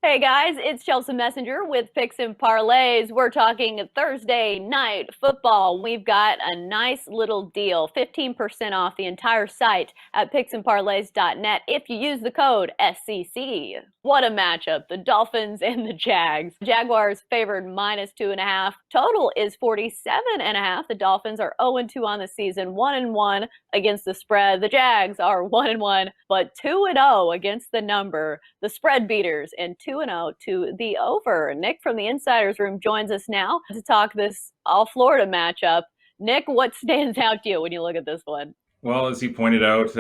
Hey guys, it's Chelsa Messenger with Picks and Parlays. We're talking Thursday night football. We've got a nice little deal, 15% off the entire site at picksandparlays.net if you use the code SCC. What a matchup, the Dolphins and the Jags. Jaguars favored -2.5. Total is 47.5. The Dolphins are 0-2 on the season, 1-1 against the spread. The Jags are 1-1, but 2-0 against the number. The spread beaters and 2-0 to the over. Nick from the Insiders Room joins us now to talk this all Florida matchup. Nick, what stands out to you when you look at this one? Well, as you pointed out,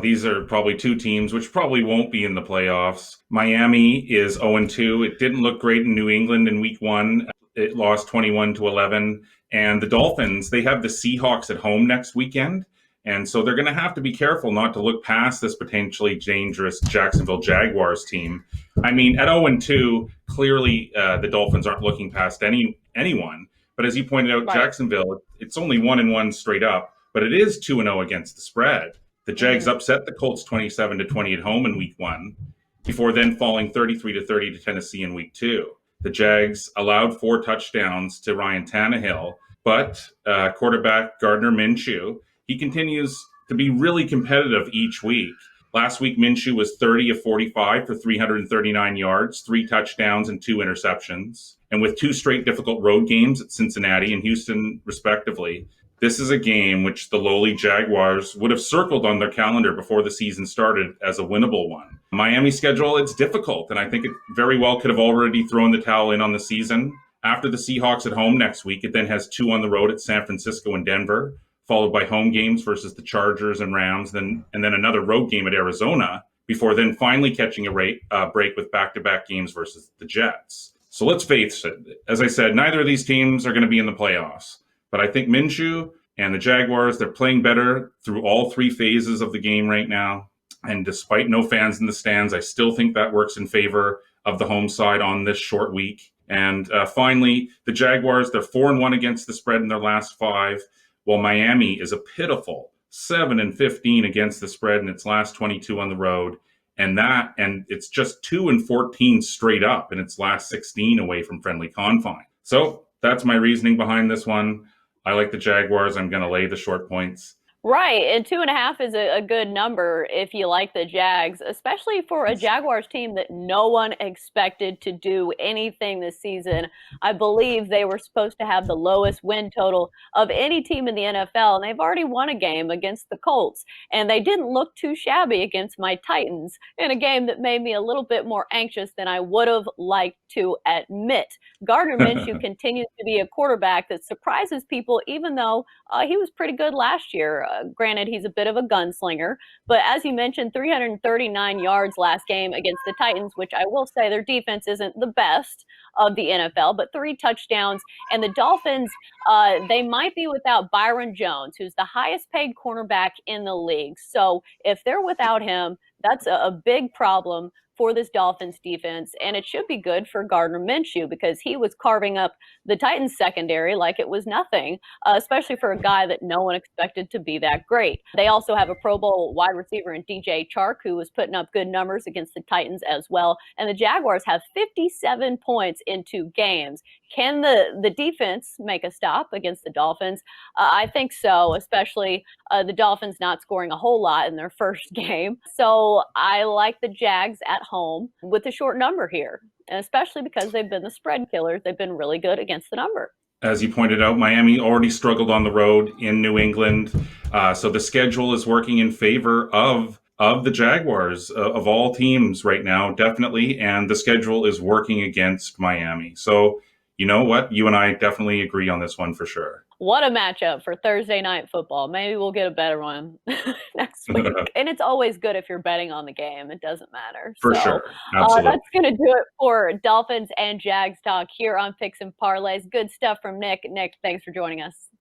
these are probably two teams which probably won't be in the playoffs. Miami is 0-2. It didn't look great in New England in week one. It lost 21-11. And the Dolphins, they have the Seahawks at home next weekend. And so they're going to have to be careful not to look past this potentially dangerous Jacksonville Jaguars team. I mean, at 0-2, clearly the Dolphins aren't looking past anyone. But as you pointed out, Right. Jacksonville, it's only 1-1 straight up, but it is 2-0 against the spread. The Jags Mm-hmm. upset the Colts 27-20 at home in week one, before then falling 33-30 to Tennessee in week two. The Jags allowed 4 touchdowns to Ryan Tannehill, but quarterback Gardner Minshew, he continues to be really competitive each week. Last week, Minshew was 30 of 45 for 339 yards, 3 touchdowns, and 2 interceptions. And with 2 straight difficult road games at Cincinnati and Houston, respectively, this is a game which the lowly Jaguars would have circled on their calendar before the season started as a winnable one. Miami's schedule, it's difficult, and I think it very well could have already thrown the towel in on the season. After the Seahawks at home next week, it then has 2 on the road at San Francisco and Denver, followed by home games versus the Chargers and Rams, and then another road game at Arizona, before then finally catching a break with back-to-back games versus the Jets. So let's face it, as I said, neither of these teams are going to be in the playoffs. But I think Minshew and the Jaguars, they're playing better through all 3 phases of the game right now. And despite no fans in the stands, I still think that works in favor of the home side on this short week. And finally, the Jaguars, they're 4-1 against the spread in their last 5, while Miami is a pitiful 7-15 against the spread in its last 22 on the road. And it's just 2-14 straight up in its last 16 away from friendly confine. So that's my reasoning behind this one. I like the Jaguars. I'm going to lay the short points. Right, and 2.5 is a good number if you like the Jags, especially for a Jaguars team that no one expected to do anything this season. I believe they were supposed to have the lowest win total of any team in the NFL, and they've already won a game against the Colts. And they didn't look too shabby against my Titans in a game that made me a little bit more anxious than I would have liked to admit. Gardner Minshew continues to be a quarterback that surprises people, even though he was pretty good last year. Granted, he's a bit of a gunslinger, but as you mentioned, 339 yards last game against the Titans, which I will say their defense isn't the best of the NFL, but 3 touchdowns. And the Dolphins, they might be without Byron Jones, who's the highest paid cornerback in the league. So if they're without him, that's a big problem for this Dolphins defense, and it should be good for Gardner Minshew because he was carving up the Titans secondary like it was nothing, especially for a guy that no one expected to be that great. They also have a Pro Bowl wide receiver in DJ Chark, who was putting up good numbers against the Titans as well. And the Jaguars have 57 points in 2 games. Can the defense make a stop against the Dolphins? I think so, especially the Dolphins not scoring a whole lot in their first game. So I like the Jags at home with a short number here, and especially because they've been the spread killers. They've been really good against the number. As you pointed out, Miami already struggled on the road in New England. So the schedule is working in favor of the Jaguars of all teams right now, definitely. And the schedule is working against Miami. So you know what? You and I definitely agree on this one for sure. What a matchup for Thursday night football. Maybe we'll get a better one next week. And it's always good if you're betting on the game. It doesn't matter. For So sure. Absolutely. that's going to do it for Dolphins and Jags talk here on Picks and Parlays. Good stuff from Nick. Nick, thanks for joining us.